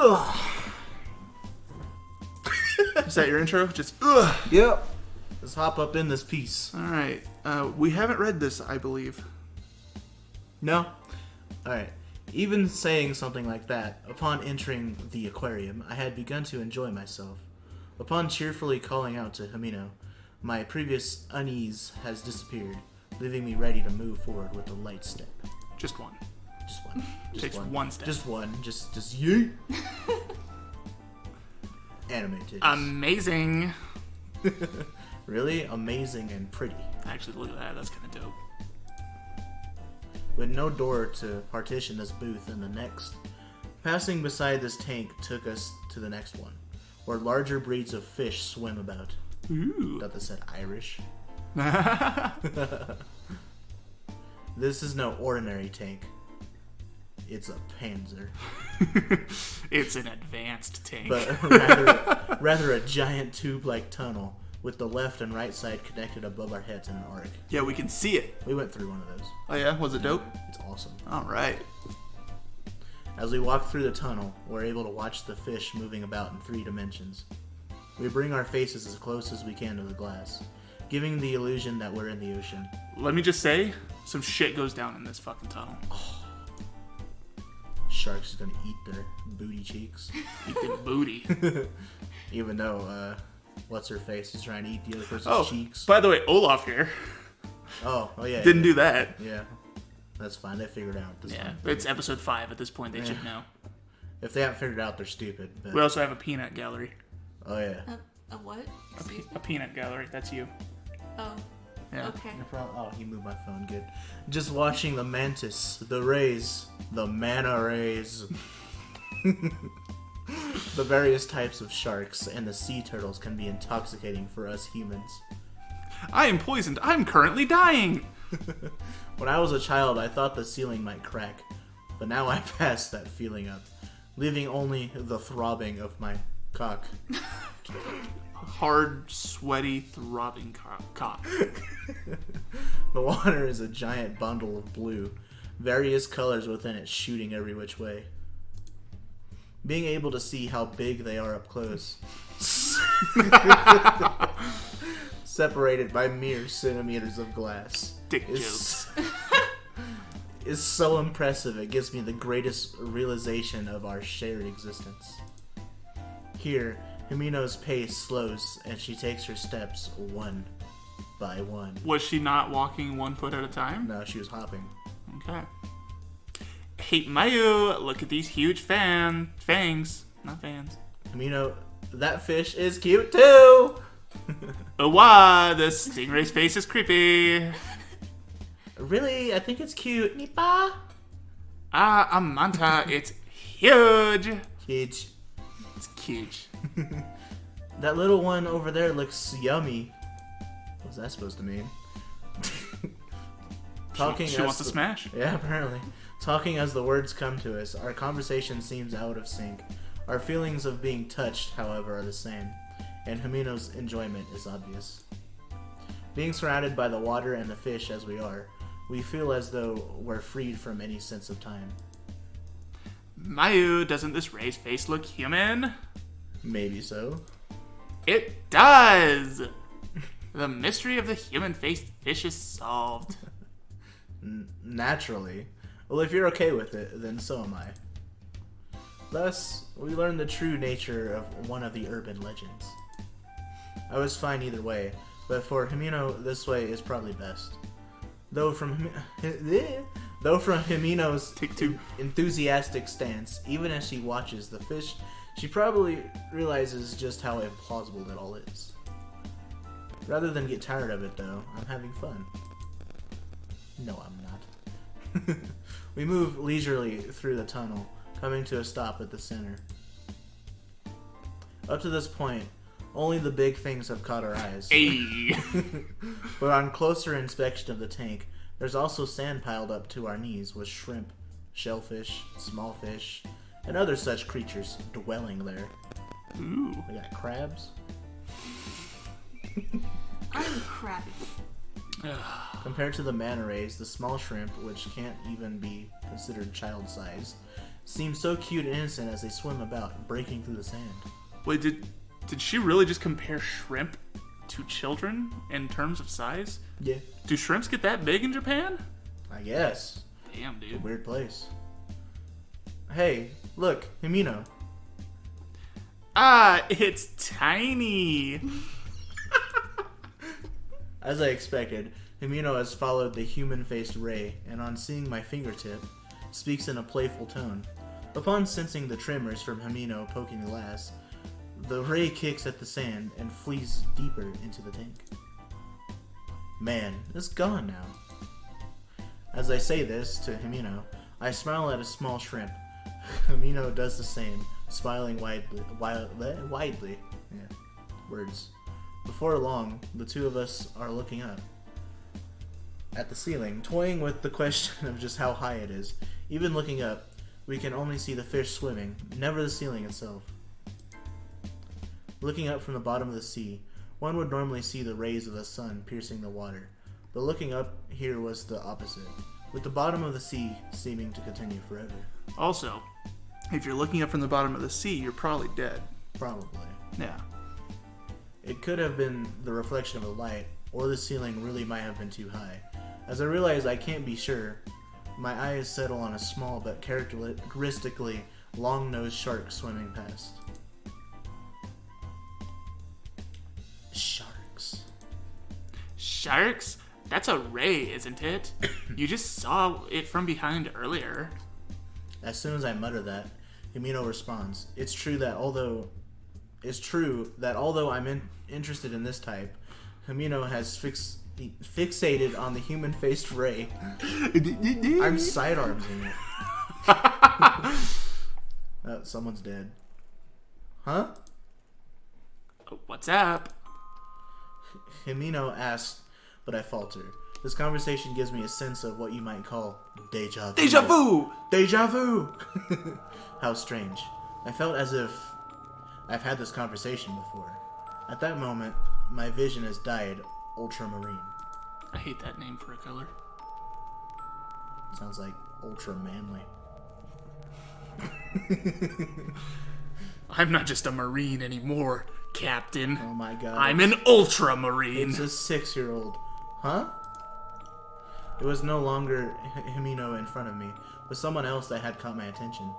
Ugh. Is that your intro? Just ugh. Yep. Let's hop up in this piece. All right. We haven't read this, I believe. No? Alright. Even saying something like that, upon entering the aquarium, I had begun to enjoy myself. Upon cheerfully calling out to Himino, my previous unease has disappeared, leaving me ready to move forward with a light step. Just one. Just one. Just Takes one step. Just one. Just yeet. Anime titties. Amazing. Really amazing and pretty. Actually, look at that. That's kind of dope. With no door to partition this booth and the next, passing beside this tank took us to the next one, where larger breeds of fish swim about. Ooh. Thought that said Irish. This is no ordinary tank. It's a Panzer. It's an advanced tank. But rather a giant tube-like tunnel with the left and right side connected above our heads in an arc. Yeah, we can see it. We went through one of those. Oh yeah? Was it dope? It's awesome. All right. As we walk through the tunnel, we're able to watch the fish moving about in 3 dimensions. We bring our faces as close as we can to the glass, giving the illusion that we're in the ocean. Let me just say, some shit goes down in this fucking tunnel. Sharks is gonna eat their booty cheeks. Eat the booty. Even though, what's her face is trying to eat the other person's cheeks. By the way, Olaf here Oh yeah. didn't do that. Yeah. That's fine. They figured it out this time. It's episode 5 at this point. They should know. If they haven't figured it out, they're stupid. But... We also have a peanut gallery. Oh yeah. A what? A peanut gallery. That's you. Oh. Yeah. Okay. Oh, he moved my phone. Good. Just watching the mantis, the rays, the manta rays, the various types of sharks, and the sea turtles can be intoxicating for us humans. I am poisoned. I'm currently dying. When I was a child, I thought the ceiling might crack, but now I passed that feeling up, leaving only the throbbing of my cock. Hard, sweaty, throbbing cock. The water is a giant bundle of blue, various colors within it shooting every which way. Being able to see how big they are up close, separated by mere centimeters of glass, Dick jokes. is so impressive. It gives me the greatest realization of our shared existence. Here, Himino's pace slows and she takes her steps one by one. Was she not walking 1 foot at a time? No, she was hopping. Okay. Hey, Mayu, look at these huge fangs. Not fans. Himino, that fish is cute too! Oh, wow, the stingray's face is creepy. Really? I think it's cute. Nipa? Ah, a manta, it's huge. Huge. It's huge. That little one over there looks yummy. What's that supposed to mean? She wants to smash. Yeah, apparently. Talking as the words come to us, our conversation seems out of sync. Our feelings of being touched, however, are the same, and Himino's enjoyment is obvious. Being surrounded by the water and the fish as we are, we feel as though we're freed from any sense of time. Mayu, doesn't this raised face look human? Maybe so. It does! The mystery of the human-faced fish is solved. Naturally. Well, if you're okay with it, then so am I. Thus, we learn the true nature of one of the urban legends. I was fine either way, but for Himino, this way is probably best. Though from Himino's Take 2. enthusiastic stance, even as she watches the fish, she probably realizes just how implausible it all is. Rather than get tired of it, though, I'm having fun. No, I'm not. We move leisurely through the tunnel, coming to a stop at the center. Up to this point, only the big things have caught our eyes. Hey. But on closer inspection of the tank, there's also sand piled up to our knees with shrimp, shellfish, small fish, and other such creatures dwelling there. Ooh. We got crabs. I'm crabby. Compared to the manta rays, the small shrimp, which can't even be considered child-sized, seem so cute and innocent as they swim about, breaking through the sand. Wait, did she really just compare shrimp to children in terms of size? Yeah, Do shrimps get that big in Japan? I guess. Damn, dude. Weird place. Hey, look, Himino. Ah, it's tiny. As I expected, Himino has followed the human-faced Ray, and on seeing my fingertip, speaks in a playful tone. Upon sensing the tremors from Himino poking the glass, the Ray kicks at the sand and flees deeper into the tank. Man, it's gone now. As I say this to Himino, I smile at a small shrimp. Himino does the same, smiling widely. Yeah, words. Before long, the two of us are looking up at the ceiling, toying with the question of just how high it is. Even looking up, we can only see the fish swimming, never the ceiling itself. Looking up from the bottom of the sea, one would normally see the rays of the sun piercing the water, but looking up here was the opposite, with the bottom of the sea seeming to continue forever. Also, if you're looking up from the bottom of the sea, you're probably dead. Probably. Yeah. It could have been the reflection of the light, or the ceiling really might have been too high. As I realize I can't be sure, my eyes settle on a small but characteristically long-nosed shark swimming past. Sharks. Sharks? That's a ray, isn't it? You just saw it from behind earlier. As soon as I mutter that, Himino responds, It's true that although I'm interested in this type, Himino has fixated on the human-faced ray. I'm sidearming it. Someone's dead. Huh? What's up? Himino asks, but I falter. This conversation gives me a sense of what you might call deja vu. Deja vu! Deja vu! How strange. I felt as if I've had this conversation before. At that moment, my vision has died ultramarine. I hate that name for a color. Sounds like ultra manly. I'm not just a marine anymore, Captain. Oh my god. I'm an ultramarine. It's a 6-year-old. Huh? It was no longer Himino in front of me, but someone else that had caught my attention.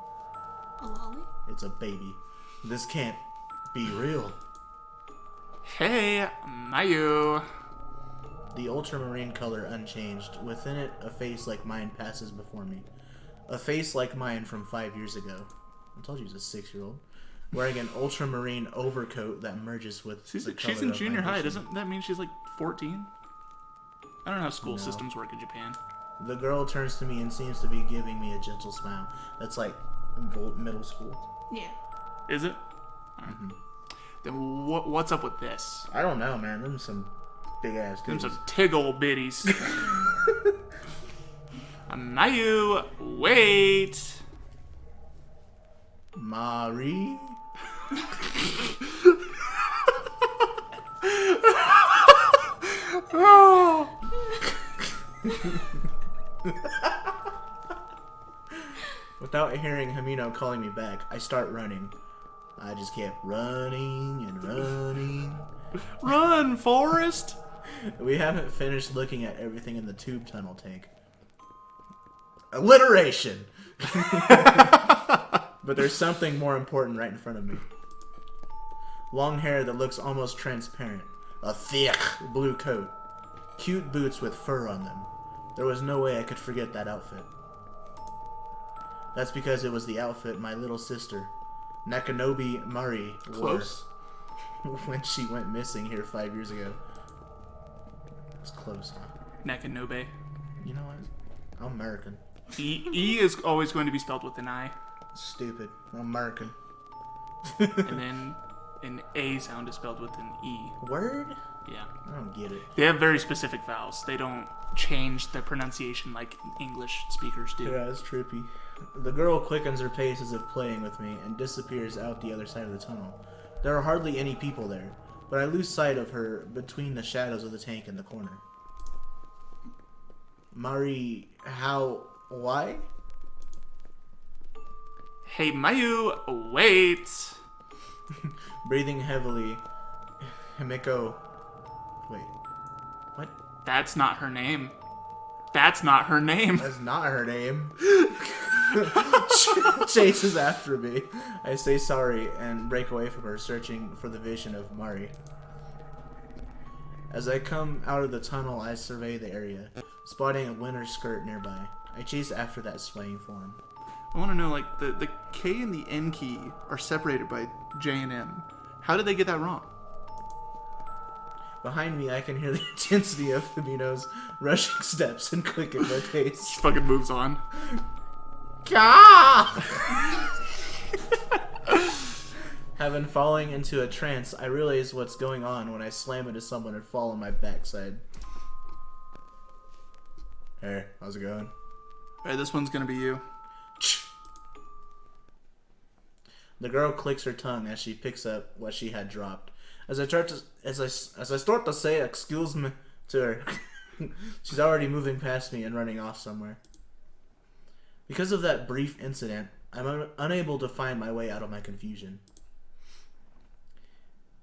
A lolly? It's a baby. This can't be real. Hey, Mayu. The ultramarine color unchanged. Within it, a face like mine passes before me. A face like mine from 5 years ago. I told you he was a 6-year-old. Wearing an ultramarine overcoat that merges with the color She's in of junior my high. vision. Doesn't that mean she's like 14? I don't know how school systems work in Japan. The girl turns to me and seems to be giving me a gentle smile. That's like middle school. Yeah. Is it? Alright. Then what's up with this? I don't know, man. Them some big ass Them dudes. some tiggle bitties. Mayu, wait. Marie? Without hearing Himino calling me back, I start running. I just kept running and running. Run, Forrest! We haven't finished looking at everything in the tube tunnel tank. Alliteration! But there's something more important right in front of me. Long hair that looks almost transparent. A thick blue coat. Cute boots with fur on them. There was no way I could forget that outfit. That's because it was the outfit my little sister, Nakanobi Mari, wore Close. when she went missing here 5 years ago. It's close, huh? Nakanobe. You know what? I'm American. E is always going to be spelled with an I. Stupid. I'm American. And then an A sound is spelled with an E. Word? Yeah. I don't get it. They have very specific vowels. They don't change the pronunciation like English speakers do. Yeah, it's trippy. The girl quickens her pace as if playing with me and disappears out the other side of the tunnel. There are hardly any people there, but I lose sight of her between the shadows of the tank in the corner. Mari, why? Hey, Mayu, wait. Breathing heavily, Himiko... Wait. What? That's not her name. That's not her name. That's not her name. Chases after me. I say sorry and break away from her, searching for the vision of Mari. As I come out of the tunnel, I survey the area, spotting a winter skirt nearby. I chase after that swaying form. I want to know, like, the K and the N key are separated by J and M. How did they get that wrong? Behind me, I can hear the intensity of Himino's rushing steps and quicken my pace. Just fucking moves on. Having falling into a trance, I realize what's going on when I slam into someone and fall on my backside. Hey, how's it going? Alright, this one's gonna be you. The girl clicks her tongue as she picks up what she had dropped. As I start to say excuse me to her, she's already moving past me and running off somewhere. Because of that brief incident, I'm unable to find my way out of my confusion.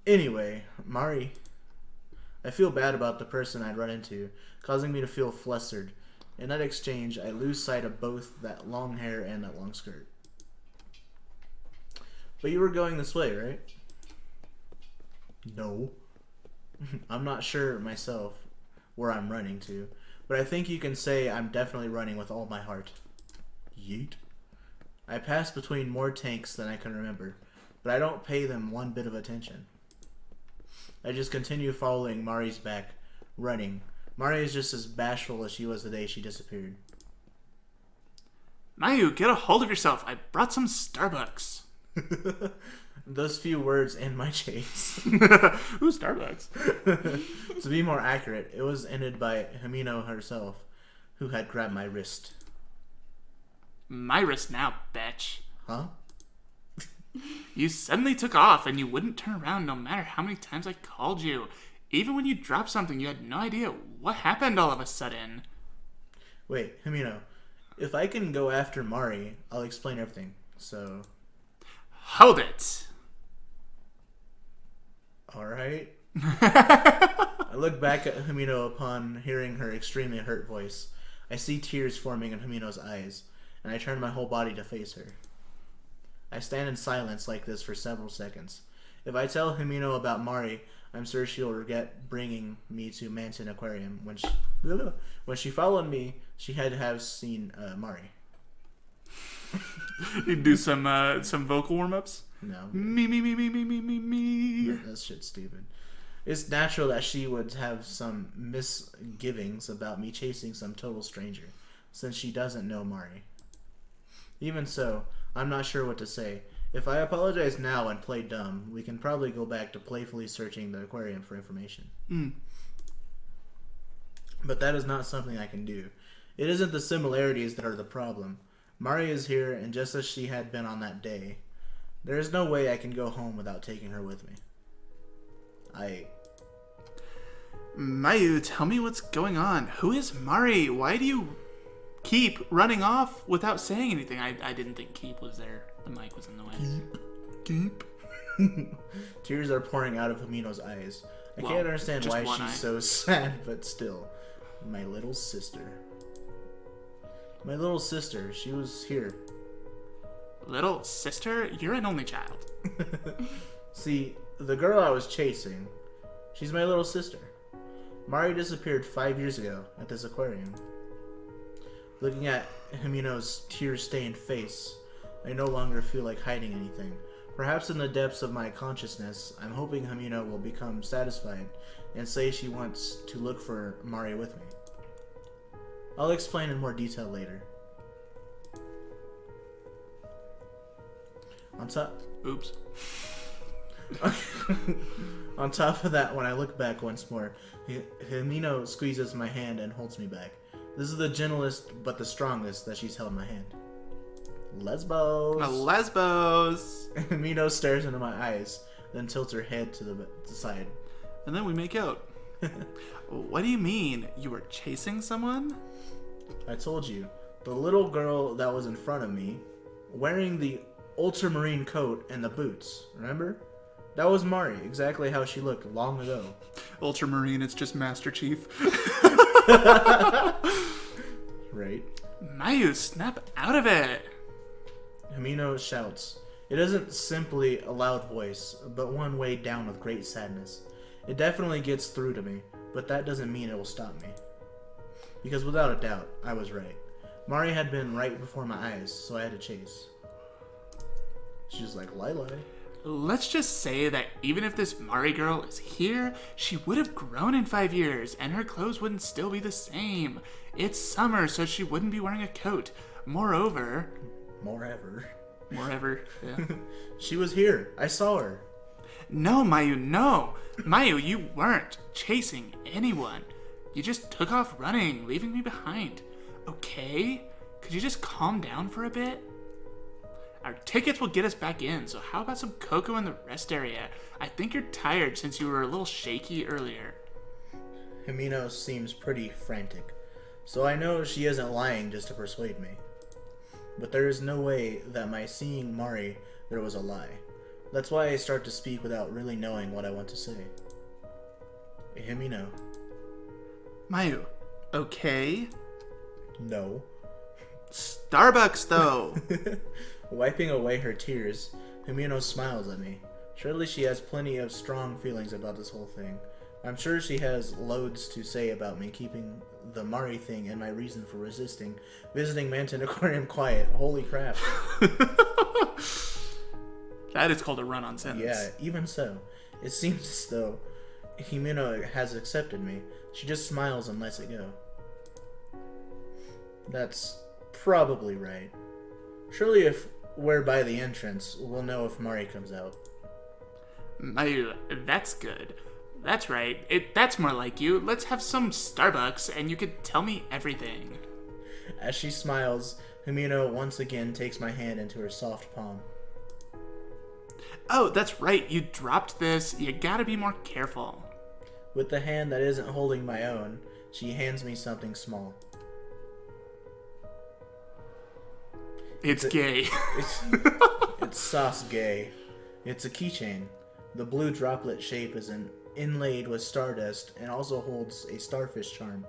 Anyway, Mari, I feel bad about the person I'd run into, causing me to feel flustered. In that exchange, I lose sight of both that long hair and that long skirt. But you were going this way, right? No. I'm not sure myself where I'm running to, but I think you can say I'm definitely running with all my heart. Yeet. I pass between more tanks than I can remember, but I don't pay them one bit of attention. I just continue following Mari's back, running. Mari is just as bashful as she was the day she disappeared. Mayu, get a hold of yourself. I brought some Starbucks. Those few words end my chase. Ooh, Starbucks. To be more accurate, it was ended by Himino herself, who had grabbed my wrist. My wrist now, bitch. Huh? You suddenly took off and you wouldn't turn around no matter how many times I called you. Even when you dropped something, you had no idea what happened all of a sudden. Wait, Himino, if I can go after Mari, I'll explain everything. So... Hold it. Alright. I look back at Himino upon hearing her extremely hurt voice. I see tears forming in Himino's eyes, and I turn my whole body to face her. I stand in silence like this for several seconds. If I tell Himino about Mari, I'm sure she'll regret bringing me to Manton Aquarium. When she followed me, she had to have seen Mari. You do some vocal warm-ups? No. Me. That shit's stupid. It's natural that she would have some misgivings about me chasing some total stranger, since she doesn't know Mari. Even so, I'm not sure what to say. If I apologize now and play dumb, we can probably go back to playfully searching the aquarium for information. But that is not something I can do. It isn't the similarities that are the problem. Mari is here, and just as she had been on that day, there is no way I can go home without taking her with me. Mayu, tell me what's going on. Who is Mari? Why do you keep running off without saying anything? I didn't think Keep was there. The mic was in the way. Keep. Tears are pouring out of Himino's eyes. I can't understand why she's so sad, but still. My little sister. My little sister, she was here. Little sister? You're an only child. See, the girl I was chasing, she's my little sister. Mari disappeared 5 years ago at this aquarium. Looking at Himino's tear-stained face, I no longer feel like hiding anything. Perhaps in the depths of my consciousness, I'm hoping Himino will become satisfied and say she wants to look for Mari with me. I'll explain in more detail later. On top... Oops. On top of that, when I look back once more, Himino squeezes my hand and holds me back. This is the gentlest but the strongest that she's held my hand. Lesbos! Lesbos! Himino stares into my eyes, then tilts her head to the side. And then we make out. What do you mean? You were chasing someone? I told you, the little girl that was in front of me, wearing the ultramarine coat and the boots, remember? That was Mari, exactly how she looked long ago. Ultramarine, it's just Master Chief. Right? Mayu, snap out of it. Himino shouts. It isn't simply a loud voice, but one weighed down with great sadness. It definitely gets through to me, but that doesn't mean it will stop me. Because without a doubt, I was right. Mari had been right before my eyes, so I had to chase. She's like, Lila. Let's just say that even if this Mari girl is here, she would have grown in 5 years, and her clothes wouldn't still be the same. It's summer, so she wouldn't be wearing a coat. Moreover, yeah. She was here. I saw her. No, Mayu, no. Mayu, you weren't chasing anyone. You just took off running, leaving me behind. Okay? Could you just calm down for a bit? Our tickets will get us back in, so how about some cocoa in the rest area? I think you're tired since you were a little shaky earlier. Himino seems pretty frantic, so I know she isn't lying just to persuade me. But there is no way that my seeing Mari there was a lie. That's why I start to speak without really knowing what I want to say. Himino. Mayu, okay? No. Starbucks, though. Wiping away her tears, Himino smiles at me. Surely she has plenty of strong feelings about this whole thing. I'm sure she has loads to say about me keeping the Mari thing and my reason for resisting visiting Manton Aquarium quiet. Holy crap. That is called a run-on sentence. Yeah, even so. It seems as though Himino has accepted me. She just smiles and lets it go. That's probably right. Surely if we're by the entrance, we'll know if Mari comes out. Mayu, that's good. That's right. That's more like you. Let's have some Starbucks and you could tell me everything. As she smiles, Himino once again takes my hand into her soft palm. Oh, that's right. You dropped this. You gotta be more careful. With the hand that isn't holding my own, she hands me something small. It's gay. It's sauce gay. It's a keychain. The blue droplet shape is inlaid with stardust and also holds a starfish charm.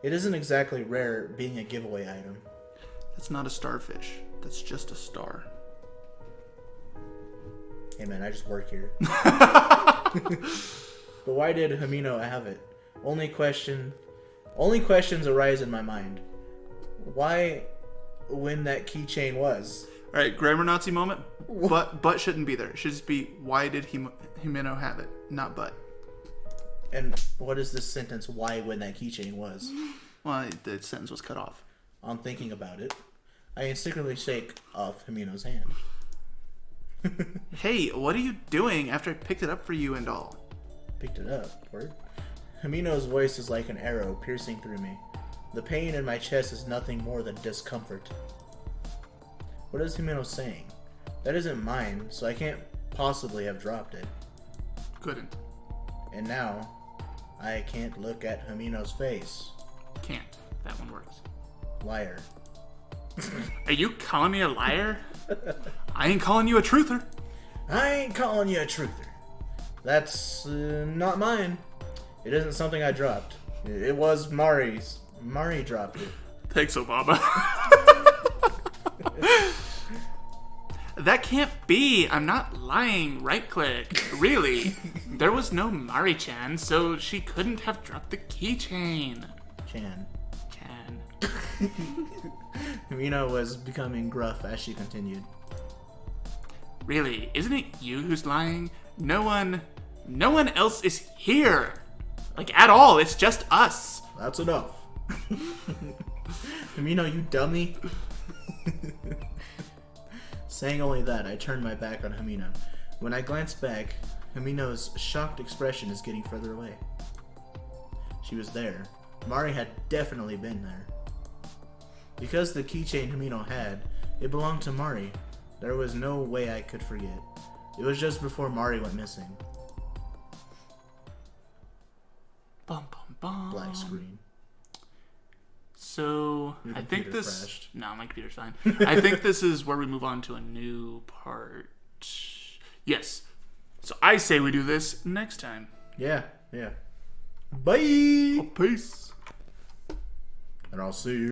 It isn't exactly rare, being a giveaway item. That's not a starfish. That's just a star. Hey man, I just work here. But why did Himino have it? Only questions arise in my mind. Why, when that keychain was? All right, grammar Nazi moment. But shouldn't be there. It should just be, why did Himeno have it? Not but. And what is this sentence, why, when that keychain was? Well, the sentence was cut off. On thinking about it, I instinctively shake off Himino's hand. Hey, what are you doing after I picked it up for you and all? Picked it up, word. Himino's voice is like an arrow piercing through me. The pain in my chest is nothing more than discomfort. What is Himino saying? That isn't mine, so I can't possibly have dropped it. Couldn't. And now, I can't look at Himino's face. Can't. That one works. Liar. Are you calling me a liar? I ain't calling you a truther. I ain't calling you a truther. That's not mine. It isn't something I dropped. It was Mari's. Mari dropped it. Thanks, Obama. That can't be. I'm not lying. Right click. Really. There was no Mari-chan, so she couldn't have dropped the keychain. Chan. Himino was becoming gruff as she continued. Really, isn't it you who's lying? No one else is here. Like, at all. It's just us. That's enough. Himino, you dummy. Saying only that, I turned my back on Himino. When I glanced back, Himino's shocked expression is getting further away. She was there. Mari had definitely been there. Because the keychain Himino had, it belonged to Mari. There was no way I could forget. It was just before Mari went missing. Bum, bum, bum. Black screen. So Your I think computer this. crashed. No, my computer's fine. I think this is where we move on to a new part. Yes. So I say we do this next time. Yeah. Bye. Peace. And I'll see you.